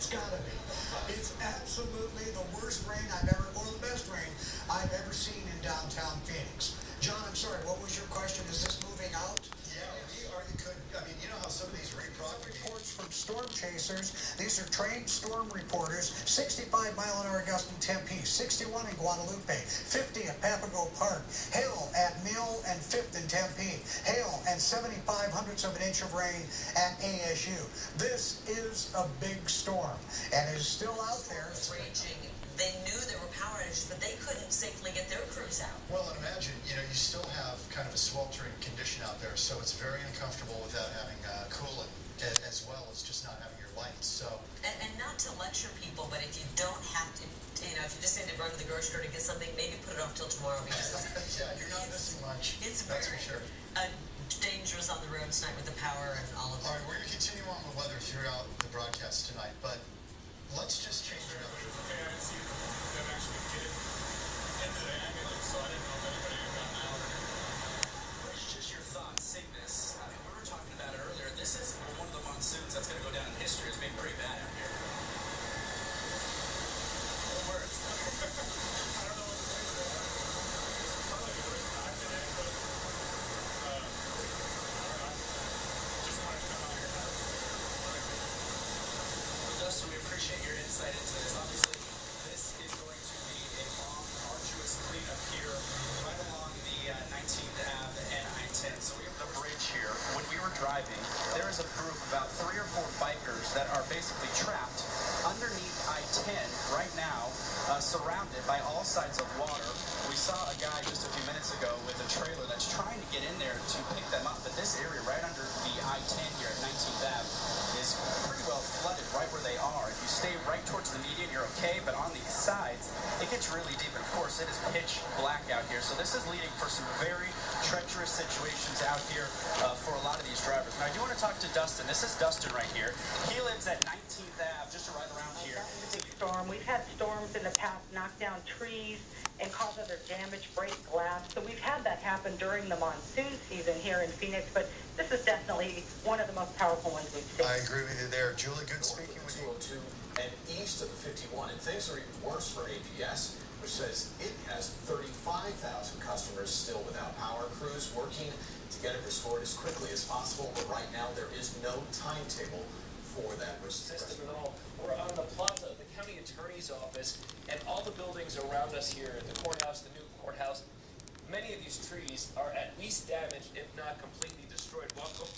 It's gotta be. It's absolutely the worst rain I've ever, or the best rain I've ever seen in downtown Phoenix. John, I'm sorry, what was your question? Is this moving out? Yeah, we could. I mean, you know how some of these reports from storm chasers. These are trained storm reporters. 65-mile-an-hour gust in Tempe, 61 in Guadalupe, 50 at Papago Park, hail at Mill and 5th in Tempe, hail and 75/100ths of an inch of rain at ASU. This is a big storm and is still out there. It's raging. They knew there were power outages, but they couldn't safely get their crews out. Well, and imagine, you still have kind of a sweltering condition out there, so it's very uncomfortable without having coolant, as well as just not having your lights. So, and not to lecture people, but if you don't have to, if you just need to run to the grocery store to get something, maybe put it off till tomorrow because yeah, you're not missing much. It's that's very for sure. Dangerous on the road tonight with the power and all of that. All right, we're going to continue on with weather throughout the broadcast tonight, but let's just change it up. Okay, I didn't see them actually get into the ambulance, so I didn't know if anybody had gotten out or anything. Rich, just your thoughts, Cygnus. I mean, we were talking about it earlier. This is one of the monsoons that's going to go down in history as being pretty bad out here. What words? I don't know what to say to that. It's probably the worst I've been in, but just wanted to come out here. Well, Dustin, we appreciate your insight into this. Obviously, this is going to be a long, arduous cleanup here right along the 19th Ave and I-10. So we have the bridge here. When we were driving, there is a group, about 3 or 4 bikers that are basically trapped underneath I-10 right now, surrounded by all sides of water. We saw a guy just a few minutes ago with a trailer that's trying to get in there to pick them up. But this area right under the I-10 here at 19th Ave is pretty well flooded right where they are. If you stay right towards the median, you're okay, but on these sides, it gets really deep. And of course, it is pitch black out here. So this is leading for some very treacherous situations out here for a lot of these drivers. Now, I do want to talk to Dustin. This is Dustin right here. He lives at 19th Ave, just right around here. That's a big storm. We've had storms in the past knock down trees and cause other damage, break glass. So we've had that happen during the monsoon season here in Phoenix, but this is definitely one of the most powerful ones we've seen. I agree with you there. Julie, good speaking with you. 202 and east of the 51, and things are even worse for APS, which says it has 35,000 customers still without power. Crews working to get it restored as quickly as possible, but right now there is no timetable for that system at all. We're on the plaza of the county attorney's office, and all the buildings around us here, the courthouse, the new courthouse, many of these trees are at least damaged, if not completely destroyed. Welcome.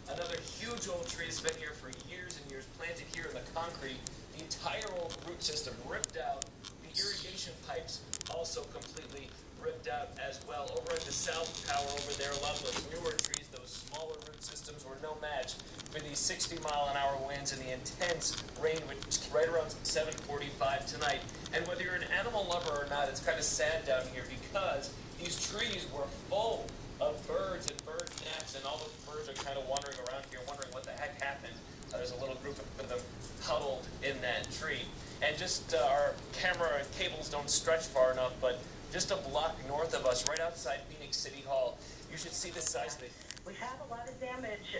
Another huge old tree has been here for years and years, planted here in the concrete. The entire old root system ripped out. The irrigation pipes also completely ripped out as well. Over at the South Tower over there, a lot of those newer trees, those smaller root systems were no match for these 60-mile-an-hour winds and the intense rain, which is right around 7:45 tonight. And whether you're an animal lover or not, it's kind of sad down here because these trees were full of birds and bird nests, and all the birds are kind of wandering around here wondering what the heck happened. There's a little group of them huddled in that tree. And just our camera cables don't stretch far enough, but just a block north of us, right outside Phoenix City Hall, you should see the size of it. We've had a lot of damage.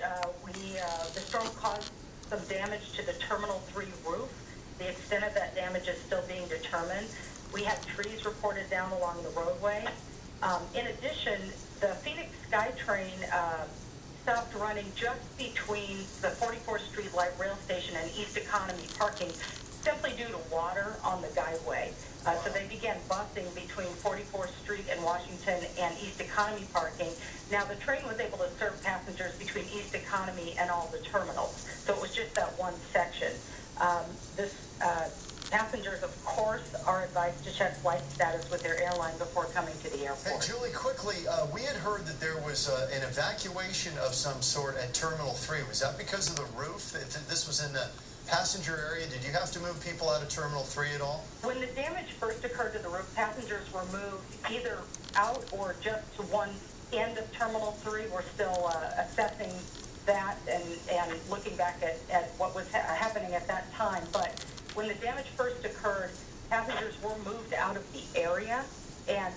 The storm caused some damage to the Terminal 3 roof. The extent of that damage is still being determined. We had trees reported down along the roadway. In addition, the Phoenix SkyTrain stopped running just between the 44th Street Light Rail Station and East Economy parking simply due to water on the guideway. So they began busing between 44th Street and Washington and East Economy parking. Now, the train was able to serve passengers between East Economy and all the terminals. So it was just that one section. Passengers, of course, are advised to check flight status with their airline before coming to the airport. Hey, Julie, quickly, we had heard that there was an evacuation of some sort at Terminal 3. Was that because of the roof? This was in the passenger area. Did you have to move people out of Terminal 3 at all? When the damage first occurred to the roof, passengers were moved either out or just to one end of Terminal 3. We're still assessing that and looking back at what was happening at that time. But when the damage first occurred, passengers were moved out of the area, and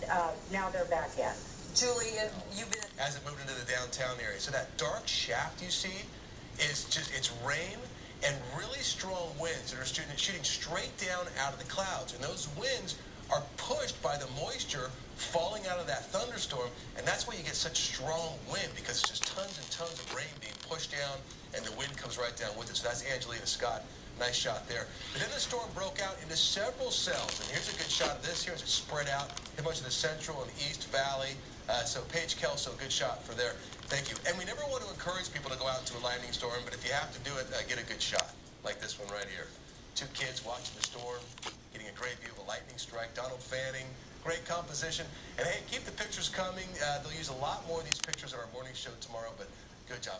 now they're back in. Julie, you've been... As it moved into the downtown area. So that dark shaft you see is just, it's rain, and really strong winds that are shooting straight down out of the clouds. And those winds are pushed by the moisture falling out of that thunderstorm, and that's why you get such strong wind, because it's just tons and tons of rain being pushed down, and the wind comes right down with it. So that's Angelina Scott. Nice shot there. But then the storm broke out into several cells, and here's a good shot of this. Here's it spread out in much of the central and east valley. So Paige Kelso, good shot for there. Thank you. And we never want to encourage people to go out into a lightning storm, but if you have to do it, get a good shot, like this one right here. Two kids watching the storm, getting a great view of a lightning strike. Donald Fanning, great composition. And hey, keep the pictures coming. They'll use a lot more of these pictures in our morning show tomorrow, but good job.